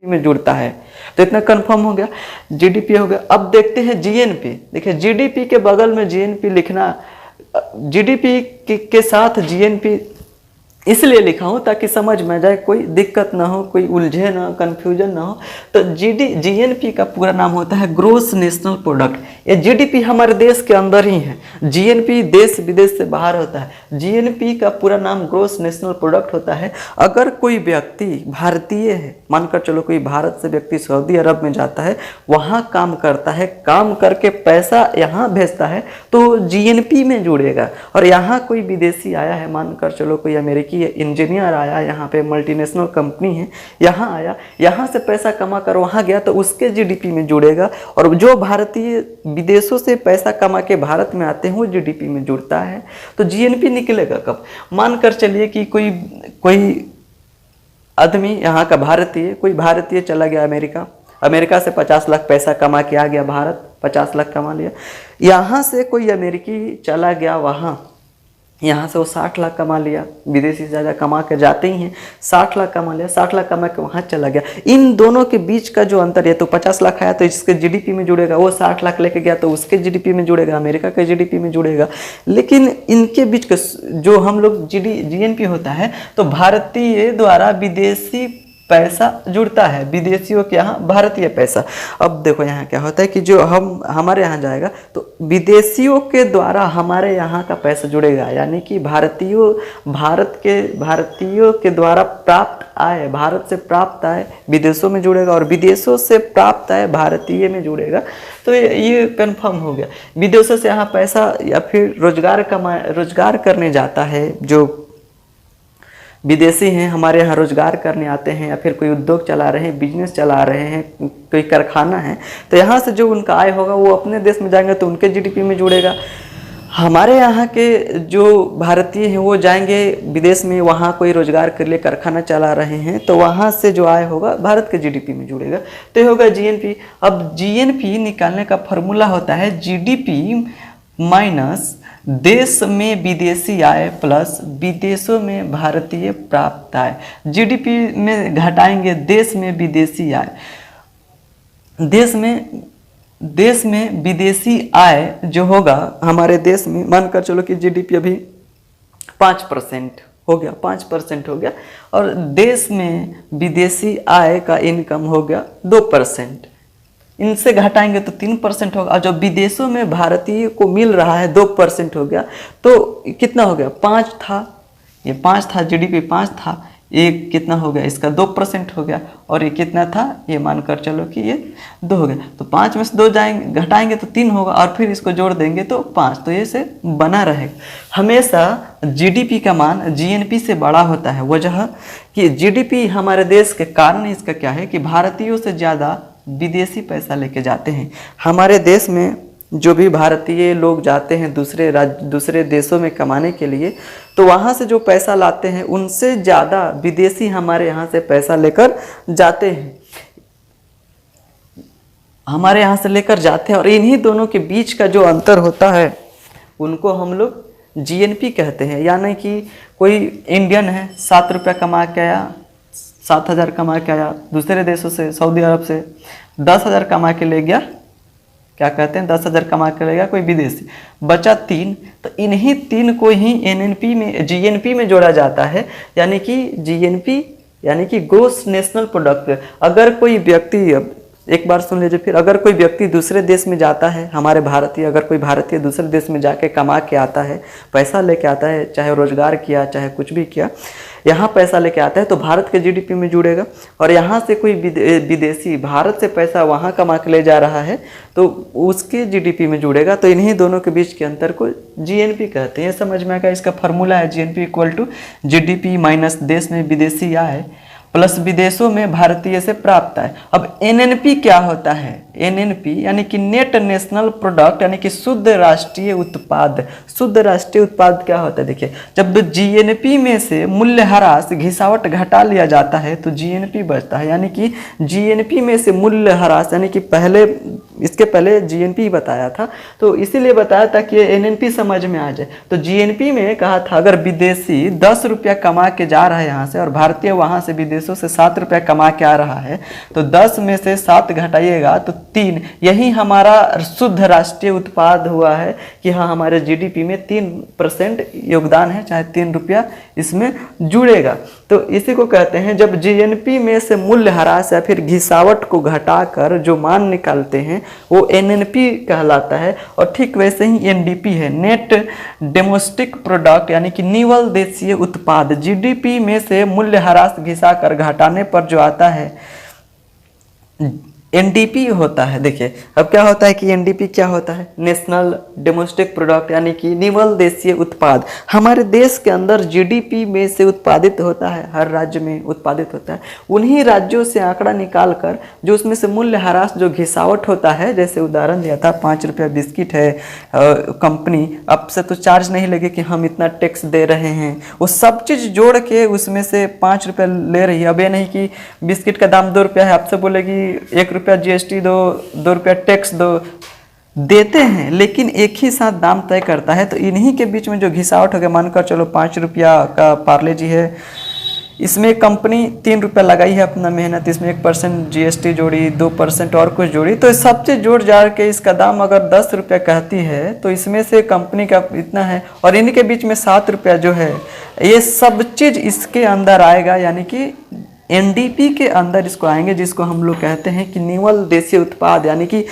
में जुड़ता है। तो इतना कंफर्म हो गया, जीडीपी हो गया। अब देखते हैं जीएनपी। देखिए जीडीपी के बगल में जीएनपी लिखना, जीडीपी के साथ जीएनपी इसलिए लिखा हूँ ताकि समझ में जाए, कोई दिक्कत ना हो, कोई उलझे ना, कंफ्यूजन ना हो। तो जीएनपी का पूरा नाम होता है ग्रोस नेशनल प्रोडक्ट। ये जीडीपी हमारे देश के अंदर ही है, जीएनपी देश विदेश से बाहर होता है। जीएनपी का पूरा नाम ग्रोस नेशनल प्रोडक्ट होता है। अगर कोई व्यक्ति भारतीय है, मानकर चलो कोई भारत से व्यक्ति सऊदी अरब में जाता है, वहाँ काम करता है, काम करके पैसा यहाँ भेजता है तो जीएनपी में जुड़ेगा। और यहाँ कोई विदेशी आया है, मानकर चलो कोई अमेरिकी इंजीनियर आया, यहाँ पे मल्टीनेशनल कंपनी है, यहाँ आया, यहाँ से पैसा कमा कर वहाँ गया तो उसके जीडीपी में जुड़ेगा। और जो भारतीय विदेशों से पैसा कमा के भारत में आते हैं वो जीडीपी में जुड़ता है। तो जीएनपी निकलेगा कब? मानकर चलिए कि कोई आदमी यहाँ का भारतीय, कोई भारतीय चला गया अमेरिका, अमेरिका से 50 लाख पैसा कमा के आ गया भारत, 50 लाख कमा लिया। यहाँ से कोई अमेरिकी चला गया वहाँ, यहाँ से वो 60 लाख कमा लिया, विदेशी ज़्यादा कमा के जाते ही हैं, 60 लाख कमा लिया, 60 लाख कमा के वहाँ चला गया। इन दोनों के बीच का जो अंतर है, तो 50 लाख आया तो इसके जीडीपी में जुड़ेगा, वो 60 लाख लेके गया तो उसके जीडीपी में जुड़ेगा, अमेरिका के जीडीपी में जुड़ेगा। लेकिन इनके बीच का जो हम लोग जीएनपी होता है, तो भारतीय द्वारा विदेशी पैसा जुड़ता है, विदेशियों के यहाँ भारतीय पैसा। अब देखो यहाँ क्या होता है कि जो हमारे यहाँ जाएगा तो विदेशियों के द्वारा हमारे यहाँ का पैसा जुड़ेगा, यानी कि भारतीयों के द्वारा प्राप्त आय, भारत से प्राप्त आय विदेशों में जुड़ेगा, और विदेशों से प्राप्त आय भारतीय में जुड़ेगा। तो ये कन्फर्म हो गया। विदेशों से यहाँ पैसा या फिर रोजगार करने जाता है, जो विदेशी हैं हमारे यहाँ रोजगार करने आते हैं, या फिर कोई उद्योग चला रहे हैं, बिजनेस चला रहे हैं, कोई कारखाना है, तो यहाँ से जो उनका आय होगा वो अपने देश में जाएंगे तो उनके जीडीपी में जुड़ेगा। हमारे यहाँ के जो भारतीय हैं वो जाएंगे विदेश में, वहाँ कोई रोजगार के लिए कारखाना चला रहे हैं, तो वहाँ से जो आय होगा भारत के जीडीपी में जुड़ेगा, तो ये होगा जीएनपी। अब जीएनपी निकालने का फॉर्मूला होता है जीडीपी माइनस देश में विदेशी आय प्लस विदेशों में भारतीय प्राप्त आय। जीडीपी में घटाएंगे देश में विदेशी आय, देश में विदेशी आय जो होगा हमारे देश में, मानकर चलो कि जीडीपी अभी 5% हो गया, 5% हो गया, और देश में विदेशी आय का इनकम हो गया 2%। इनसे घटाएंगे तो 3% होगा, और जब विदेशों में भारतीय को मिल रहा है 2% हो गया, तो कितना हो गया? 5 था, ये 5 था, जीडीपी 5 था, ये कितना हो गया? इसका 2% हो गया, और ये कितना था? ये मानकर चलो कि ये 2 हो गया। तो 5 में से 2 जाएंगे, घटाएंगे तो 3 होगा, और फिर इसको जोड़ देंगे तो 5, तो ये से बना रहेगा। हमेशा जीडीपी का मान जीएनपी से बड़ा होता है। वजह कि जीडीपी हमारे देश के कारण इसका क्या है कि भारतीयों से ज़्यादा विदेशी पैसा लेके जाते हैं। हमारे देश में जो भी भारतीय लोग जाते हैं दूसरे देशों में कमाने के लिए, तो वहाँ से जो पैसा लाते हैं उनसे ज़्यादा विदेशी हमारे यहाँ से पैसा लेकर जाते हैं, हमारे यहाँ से लेकर जाते हैं। और इन्हीं दोनों के बीच का जो अंतर होता है उनको हम लोग जीएनपी कहते हैं। यानी कि कोई इंडियन है, 7 रुपया कमा के आया, 7,000 कमा के आया, दूसरे देशों से सऊदी अरब से 10,000 कमा के ले गया, क्या कहते हैं 10,000 कमा के ले गया कोई विदेशी, बचा 3, तो इन्हीं 3 को ही एनएनपी में जीएनपी में जोड़ा जाता है। यानी कि जीएनपी यानी कि ग्रोस नेशनल प्रोडक्ट। अगर कोई व्यक्ति, एक बार सुन लीजिए फिर, अगर कोई व्यक्ति दूसरे देश में जाता है, हमारे भारतीय, अगर कोई भारतीय दूसरे देश में जाके कमा के आता है, पैसा लेके आता है, चाहे रोजगार किया चाहे कुछ भी किया, यहाँ पैसा लेके आता है तो भारत के जीडीपी में जुड़ेगा। और यहाँ से कोई विदेशी भारत से पैसा वहाँ कमा के ले जा रहा है तो उसके जीडीपी में जुड़ेगा। तो इन्हीं दोनों के बीच के अंतर को जीएनपी कहते हैं। समझ में आएगा? इसका फॉर्मूला है GNP equal to GDP minus देश में विदेशी आय प्लस विदेशों में भारतीय से प्राप्त आय। अब एनएनपी क्या होता है? NNP यानी कि नेट नेशनल प्रोडक्ट यानी कि शुद्ध राष्ट्रीय उत्पाद। शुद्ध राष्ट्रीय उत्पाद क्या होता है? देखिए, जब GNP में से मूल्यह्रास घिसावट घटा लिया जाता है तो GNP बचता है। यानी कि GNP में से मूल्यह्रास यानी कि पहले, इसके पहले GNP बताया था, तो इसीलिए बताया था कि NNP समझ में आ जाए। तो GNP में कहा था अगर विदेशी 10 रुपया कमा के जा रहा है यहाँ से और भारतीय वहाँ से विदेशों से 7 रुपया कमा के आ रहा है, तो 10 में से 7 घटाइएगा तो 3, यही हमारा शुद्ध राष्ट्रीय उत्पाद हुआ है कि हाँ हमारे GDP में 3% योगदान है, चाहे 3 रुपया इसमें जुड़ेगा। तो इसी को कहते हैं जब GNP में से मूल्यह्रास या फिर घिसावट को घटाकर जो मान निकालते हैं वो NNP कहलाता है। और ठीक वैसे ही NDP है, नेट डोमेस्टिक प्रोडक्ट यानी कि निवल देशीय उत्पाद। GDP में से मूल्यह्रास घिसाकर घटाने पर जो आता है NDP होता है। देखिए अब क्या होता है कि NDP क्या होता है? नेशनल डोमेस्टिक प्रोडक्ट यानी कि निवल देशीय उत्पाद। हमारे देश के अंदर GDP में से उत्पादित होता है, हर राज्य में उत्पादित होता है। उन्हीं राज्यों से आंकड़ा निकाल कर जो उसमें से मूल्यह्रास जो घिसावट होता है, जैसे उदाहरण दिया था 5 रुपया बिस्किट है, कंपनी अब से तो चार्ज नहीं लगे कि हम इतना टैक्स दे रहे हैं, वो सब चीज़ जोड़ के उसमें से 5 रुपया ले रही है। अब ये नहीं कि बिस्किट का दाम 2 रुपया है, आपसे बोलेगी 1 रुपया GST दो, 2 रुपया टैक्स दो, देते हैं लेकिन एक ही साथ दाम तय करता है। तो इन्हीं के बीच में जो घिसावट हो गया, मानकर चलो 5 रुपया का पार्ले जी है, इसमें कंपनी 3 रुपया लगाई है अपना मेहनत, इसमें 1% GST जोड़ी, 2% और कुछ जोड़ी, तो सब चीज़ जोड़ जाड़ के इसका दाम अगर 10 रुपया कहती है तो इसमें से कंपनी का इतना है और इनके बीच में 7 रुपया जो है, ये सब चीज़ इसके अंदर आएगा। यानी कि NDP के अंदर इसको आएंगे, जिसको हम लोग कहते हैं कि निवल देशीय उत्पाद। यानी कि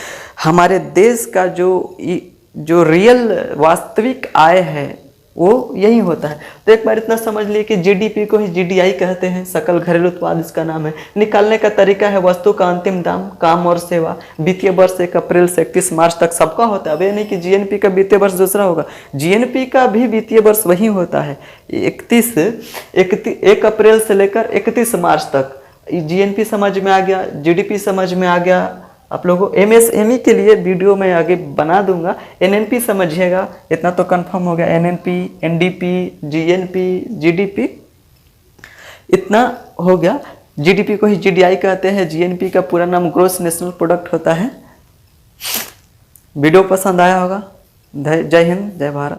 हमारे देश का जो रियल वास्तविक आय है वो यही होता है। तो एक बार इतना समझ लिए कि GDP को ही GDI कहते हैं, सकल घरेलू उत्पाद इसका नाम है। निकालने का तरीका है वस्तु का अंतिम दाम, काम और सेवा। वित्तीय वर्ष 1 अप्रैल से 31 मार्च तक सबका होता है। अब ये नहीं कि GNP का वित्तीय वर्ष दूसरा होगा, GNP का भी वित्तीय वर्ष वही होता है, 1 अप्रैल से लेकर 31 मार्च तक। GNP समझ में आ गया, GDP समझ में आ गया। आप लोगों को MSME के लिए वीडियो मैं आगे बना दूंगा। NNP समझिएगा, इतना तो कंफर्म हो गया। NNP, NDP, GNP, GDP इतना हो गया। GDP को ही GDI कहते हैं, GNP का पूरा नाम ग्रॉस नेशनल प्रोडक्ट होता है। वीडियो पसंद आया होगा। जय हिंद, जय भारत।